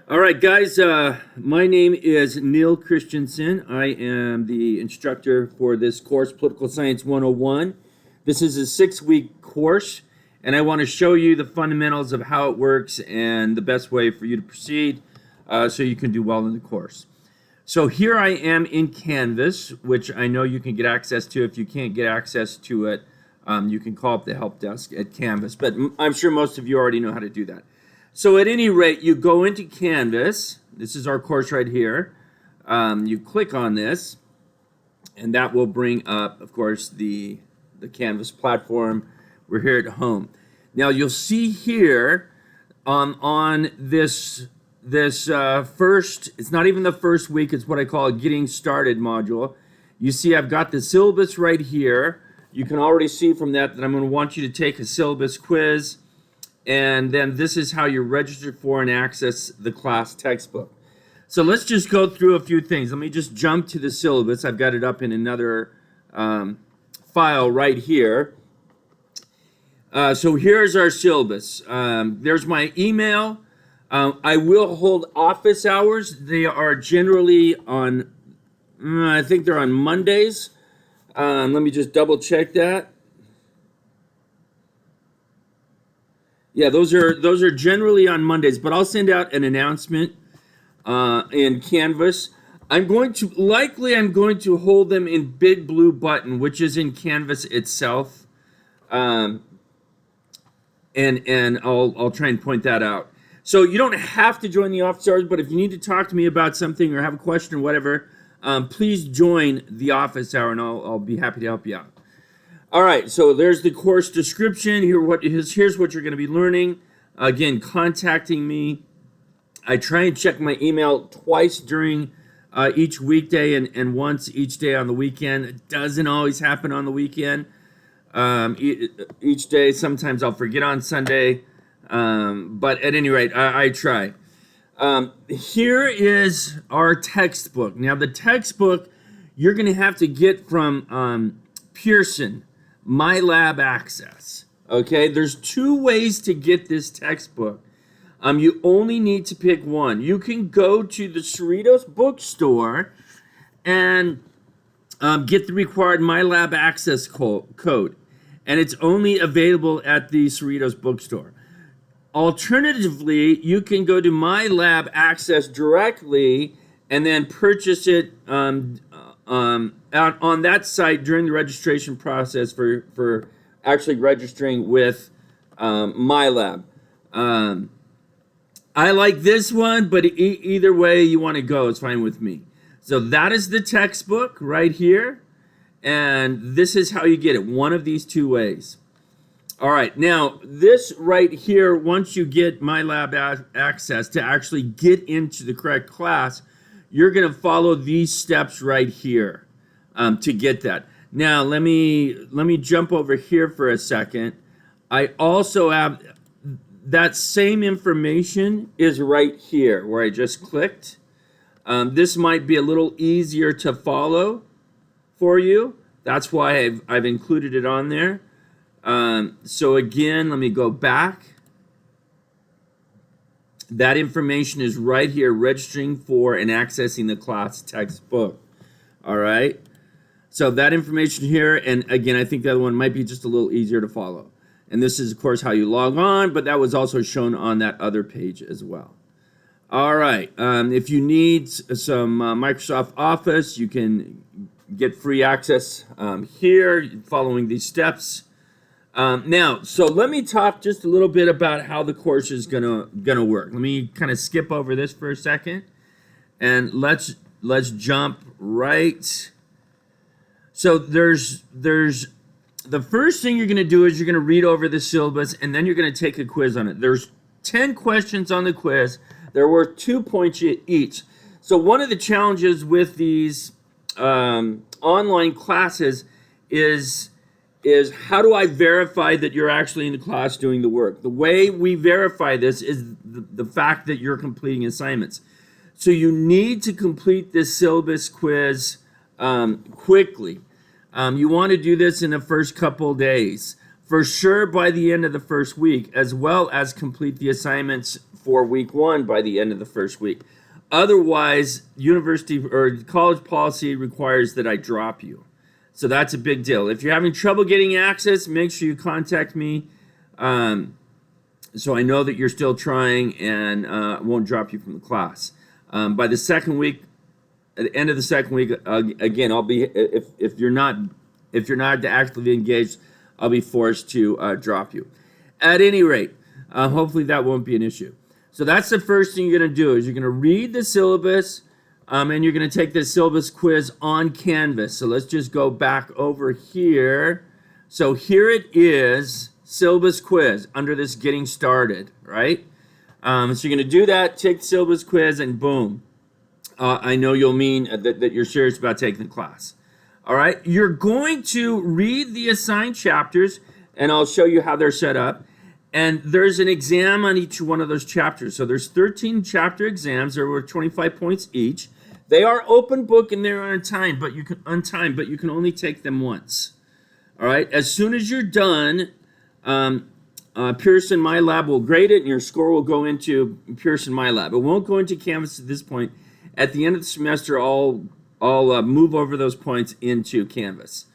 All right, guys, my name is Neil Christensen. I am the instructor for this course, Political Science 101. This is a 6-week course, and I want to show you the fundamentals of how it works and the best way for you to proceed so you can do well in the course. So here I am in Canvas, which I know you can get access to. If you can't get access to it, you can call up the help desk at Canvas, but I'm sure most of you already know how to do that. So at any rate, you go into Canvas. This is our course right here. You click on this, and that will bring up, of course, the Canvas platform. We're here at home. Now you'll see here on this first, it's not even the first week, it's what I call a getting started module. You see I've got the syllabus right here. You can already see from that I'm going to want you to take a syllabus quiz. And then this is how you're registered for and access the class textbook. So let's just go through a few things. Let me just jump to the syllabus. I've got it up in another file right here. So here's our syllabus. There's my email. I will hold office hours. They are generally on, I think they're on Mondays. Let me just double check that. Yeah, those are generally on Mondays, but I'll send out an announcement in Canvas. I'm going to hold them in Big Blue Button, which is in Canvas itself, and I'll try and point that out. So you don't have to join the office hours, but if you need to talk to me about something or have a question or whatever, please join the office hour, and I'll be happy to help you out. All right, so there's the course description. Here's what you're going to be learning. Again, contacting me. I try and check my email twice during each weekday and once each day on the weekend. It doesn't always happen on the weekend. Each day, sometimes I'll forget on Sunday. But at any rate, I try. Here is our textbook. Now, the textbook you're going to have to get from Pearson. My Lab Access. Okay, there's 2 ways to get this textbook. You only need to pick one. You can go to the Cerritos bookstore and get the required My Lab Access code, and it's only available at the Cerritos bookstore. Alternatively, you can go to My Lab Access directly and then purchase it out on that site during the registration process for actually registering with MyLab. I like this one, but either way you want to go, it's fine with me. So that is the textbook right here, and this is how you get it, one of these 2 ways. All right, now this right here, once you get MyLab Access to actually get into the correct class, you're going to follow these steps right here. To get that. Now let me jump over here for a second. I also have that same information is right here where I just clicked. This might be a little easier to follow for you. That's why I've included it on there. So again, let me go back. That information is right here, registering for and accessing the class textbook. All right. So that information here, and again, I think the other one might be just a little easier to follow. And this is, of course, how you log on, but that was also shown on that other page as well. All right, if you need some Microsoft Office, you can get free access here following these steps. Now, so let me talk just a little bit about how the course is gonna work. Let me kind of skip over this for a second, and let's jump right. So there's the first thing you're going to do is you're going to read over the syllabus, and then you're going to take a quiz on it. There's 10 questions on the quiz. They're worth 2 points each. So one of the challenges with these online classes is how do I verify that you're actually in the class doing the work? The way we verify this is the fact that you're completing assignments. So you need to complete this syllabus quiz quickly. You want to do this in the first couple days. for sure by the end of the first week, as well as complete the assignments for week 1 by the end of the first week. Otherwise, university or college policy requires that I drop you. So that's a big deal. If you're having trouble getting access, make sure you contact me so I know that you're still trying and won't drop you from the class. By the second week, at the end of the second week, again, I'll be if you're not actively engaged, I'll be forced to drop you. At any rate, hopefully that won't be an issue. So that's the first thing you're going to do is you're going to read the syllabus, and you're going to take the syllabus quiz on Canvas. So let's just go back over here. So here it is, syllabus quiz under this getting started, right? So you're going to do that, take the syllabus quiz, and boom. I know you'll mean that you're serious about taking the class. All right, you're going to read the assigned chapters, and I'll show you how they're set up. And there's an exam on each one of those chapters. So there's 13 chapter exams. They're worth 25 points each. They are open book and they're on time, but you can only take them once. All right. As soon as you're done, Pearson MyLab will grade it, and your score will go into Pearson MyLab. It won't go into Canvas at this point. At the end of the semester, I'll move over those points into Canvas.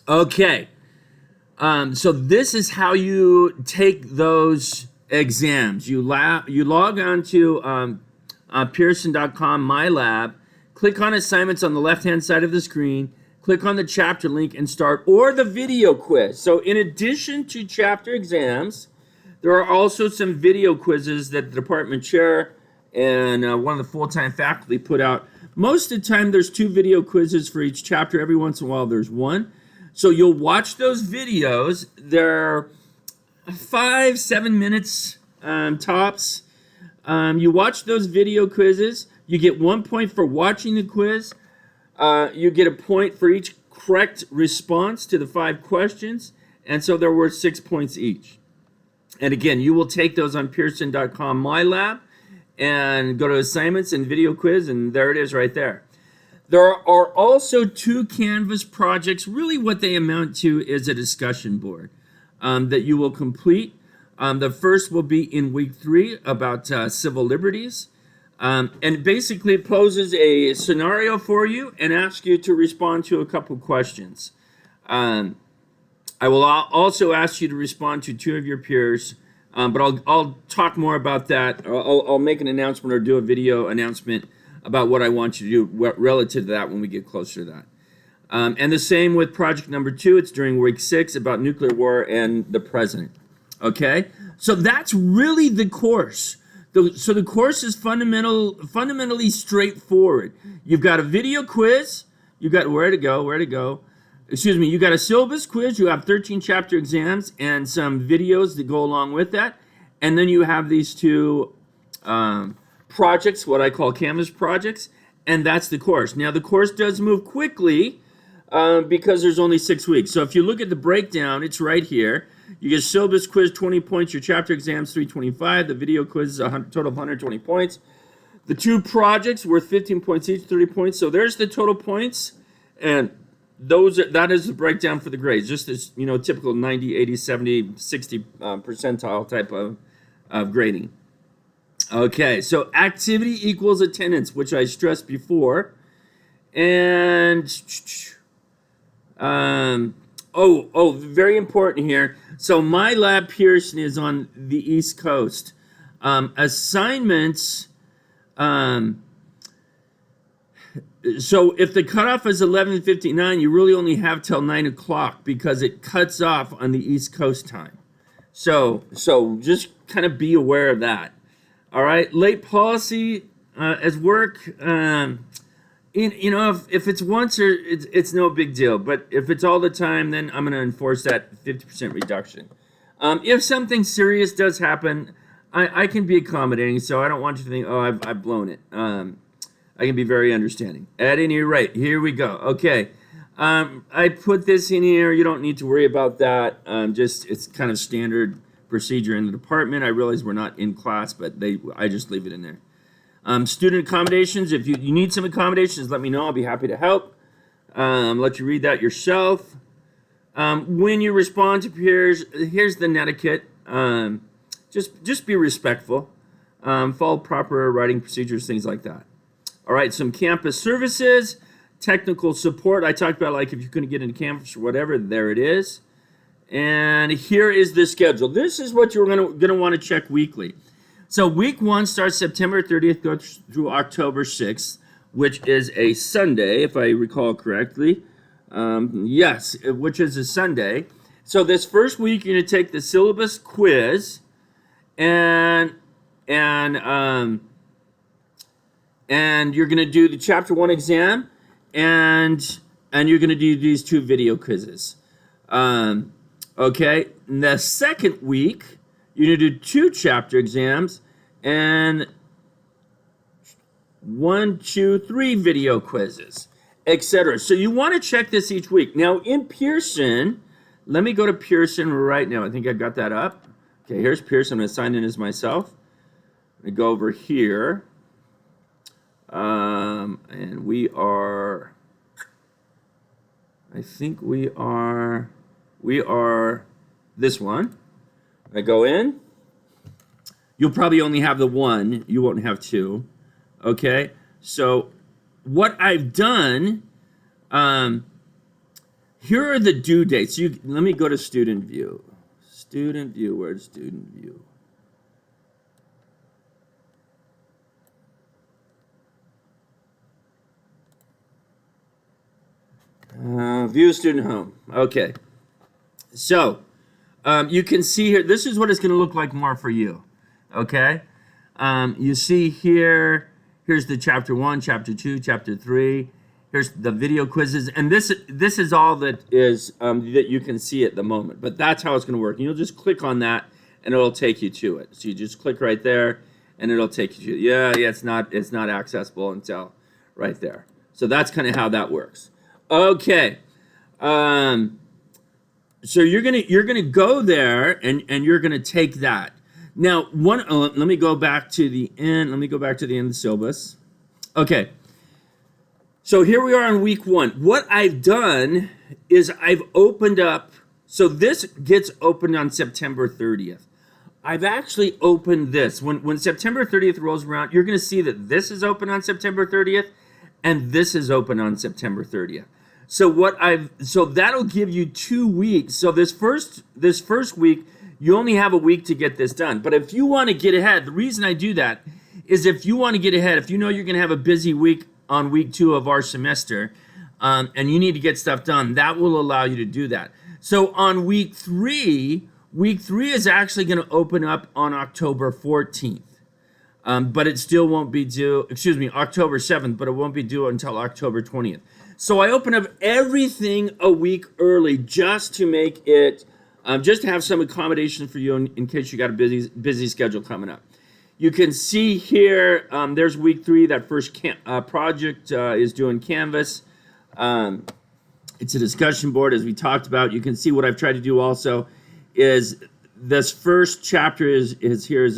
Okay. So this is how you take those exams. You log on to Pearson.com MyLab, click on assignments on the left-hand side of the screen, click on the chapter link and start, or the video quiz. So in addition to chapter exams, there are also some video quizzes that the department chair and one of the full-time faculty put out. Most of the time there's 2 video quizzes for each chapter. Every once in a while there's 1. So you'll watch those videos. They're 5-7 minutes tops. You watch those video quizzes. You get 1 point for watching the quiz. You get a point for each correct response to the 5 questions. And so they're worth 6 points each. And again, you will take those on Pearson.com MyLab and go to assignments and video quiz, and there it is right there. There are also 2 Canvas projects. Really what they amount to is a discussion board that you will complete. The first will be in week 3 about civil liberties. And basically it poses a scenario for you and asks you to respond to a couple questions. I will also ask you to respond to 2 of your peers, but I'll talk more about that. I'll make an announcement or do a video announcement about what I want you to do relative to that when we get closer to that. And the same with project number 2. It's during week 6 about nuclear war and the president. Okay? So that's really the course. So the course is fundamentally straightforward. You've got a video quiz. You've got where to go. Excuse me. You got a syllabus quiz. You have 13 chapter exams and some videos that go along with that. And then you have these 2 projects, what I call Canvas projects, and that's the course. Now the course does move quickly because there's only 6 weeks. So if you look at the breakdown, it's right here. You get syllabus quiz 20 points, your chapter exams 325, the video quiz is a total of 120 points. The 2 projects worth 15 points each, 30 points. So there's the total points, and that is the breakdown for the grades. Just this, typical 90, 80, 70, 60 percentile type of grading. Okay, so activity equals attendance, which I stressed before. And, very important here. So MyLab Pearson is on the East Coast. Assignments, so if the cutoff is 11:59, you really only have till 9 o'clock because it cuts off on the East Coast time. So just kind of be aware of that. All right, late policy as work. If it's once or it's no big deal. But if it's all the time, then I'm going to enforce that 50% reduction. If something serious does happen, I can be accommodating. So I don't want you to think, oh, I've blown it. I can be very understanding. At any rate, here we go. Okay, I put this in here. You don't need to worry about that. It's kind of standard procedure in the department. I realize we're not in class, but I just leave it in there. Student accommodations. If you need some accommodations, let me know. I'll be happy to help. Let you read that yourself. When you respond to peers, here's the netiquette. Just be respectful. Follow proper writing procedures, things like that. All right, some campus services, technical support. I talked about like if you couldn't get into campus or whatever, there it is. And here is the schedule. This is what you're gonna want to check weekly. So week 1 starts September 30th, goes through October 6th, which is a Sunday, if I recall correctly. Yes, which is a Sunday. So this first week, you're gonna take the syllabus quiz, and you're gonna do the chapter 1 exam, and you're gonna do these 2 video quizzes. Okay, and the second week, you're gonna do 2 chapter exams and 1, 2, 3 video quizzes, etc. So you want to check this each week. Now in Pearson, let me go to Pearson right now. I think I got that up. Okay, here's Pearson. I'm gonna sign in as myself. I'm gonna go over here, and we are. I think we are this one. I go in. You'll probably only have the 1. You won't have 2. Okay. So what I've done, here are the due dates. Let me go to student view. Student view. Where's student view? View student home. Okay. So you can see here, this is what it's going to look like more for you. Okay. You see here, here's the chapter 1, chapter 2, chapter 3. Here's the video quizzes. And this is all that is that you can see at the moment. But that's how it's going to work. And you'll just click on that and it'll take you to it. So you just click right there and it'll take you to it. Yeah, it's not accessible until right there. So that's kind of how that works. Okay. So you're gonna go there and you're gonna take that. Now, let me go back to the end. Let me go back to the end of the syllabus. Okay. So here we are on week 1. What I've done is I've opened up. So this gets opened on September 30th. I've actually opened this. When September 30th rolls around, you're gonna see that this is open on September 30th, and this is open on September 30th. So that'll give you 2 weeks. So this first week, you only have a week to get this done. But if you want to get ahead, the reason I do that is if you want to get ahead, if you know you're going to have a busy week on week 2 of our semester, and you need to get stuff done, that will allow you to do that. So on week 3 is actually going to open up on October 14th. But it still won't be due, October 7th, but it won't be due until October 20th. So I open up everything a week early just to make it, just to have some accommodation for you in case you got a busy schedule coming up. You can see here, there's week 3, that first project is doing Canvas. It's a discussion board, as we talked about. You can see what I've tried to do also is this first chapter is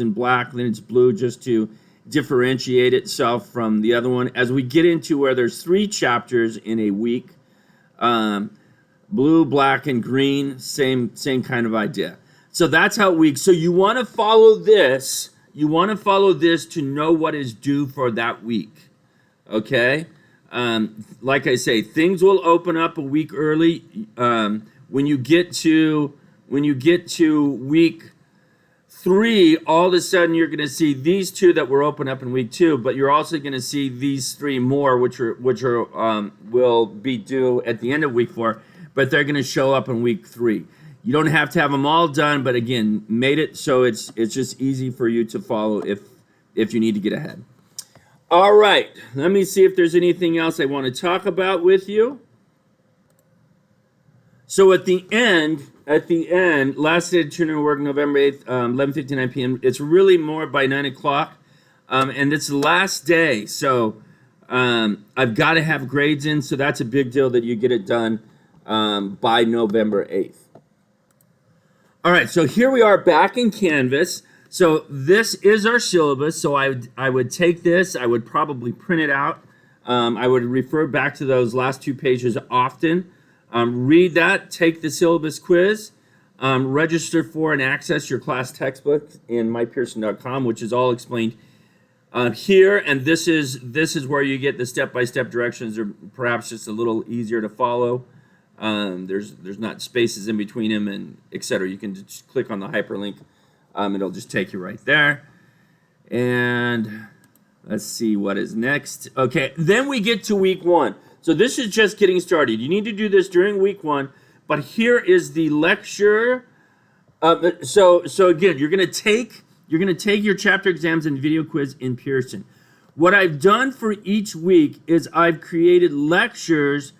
in black, then it's blue, just to differentiate itself from the other one. As we get into where there's 3 chapters in a week, blue, black, and green, same kind of idea. So that's how so you want to follow this. You want to follow this to know what is due for that week. Okay? Like I say, things will open up a week early. When you get to week 3, all of a sudden you're going to see these 2 that were open up in week 2, but you're also going to see these 3 more, which will be due at the end of week 4, but they're going to show up in week 3. You don't have to have them all done, but again, made it so it's just easy for you to follow if you need to get ahead. All right, let me see if there's anything else I want to talk about with you. So at the end, last day of tutoring work, November 8th, 11:59 p.m. It's really more by 9 o'clock, and it's the last day. So I've got to have grades in, so that's a big deal that you get it done by November 8th. All right, so here we are back in Canvas. So this is our syllabus. So I would take this, I would probably print it out. I would refer back to those last 2 pages often. Read that, take the syllabus quiz, register for and access your class textbook in mypearson.com, which is all explained here. And this is where you get the step-by-step directions, or perhaps just a little easier to follow. There's not spaces in between them, and etc. You can just click on the hyperlink. It'll just take you right there. And let's see what is next. Okay, then we get to week 1. So this is just getting started. You need to do this during week 1, but here is the lecture. So again, you're gonna take your chapter exams and video quiz in Pearson. What I've done for each week is I've created lectures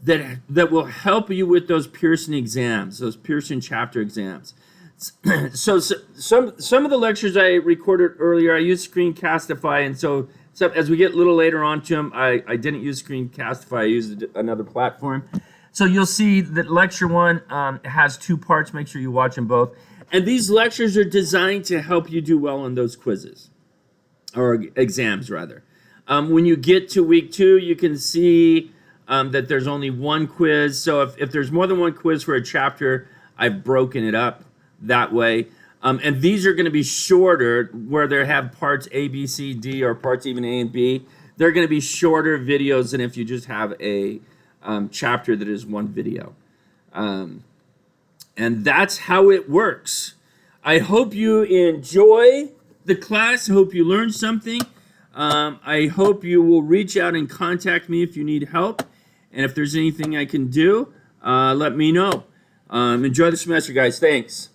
that will help you with those Pearson exams, those Pearson chapter exams. So some of the lectures I recorded earlier, I used Screencastify, and so as we get a little later on to them, I didn't use Screencastify, I used another platform. So you'll see that lecture 1 has 2 parts. Make sure you watch them both. And these lectures are designed to help you do well on those quizzes, or exams rather. When you get to week 2, you can see that there's only 1 quiz. So if there's more than 1 quiz for a chapter, I've broken it up that way. And these are going to be shorter, where they have parts A, B, C, D, or parts even A and B. They're going to be shorter videos than if you just have a chapter that is 1 video. And that's how it works. I hope you enjoy the class. I hope you learned something. I hope you will reach out and contact me if you need help. And if there's anything I can do, let me know. Enjoy the semester, guys. Thanks.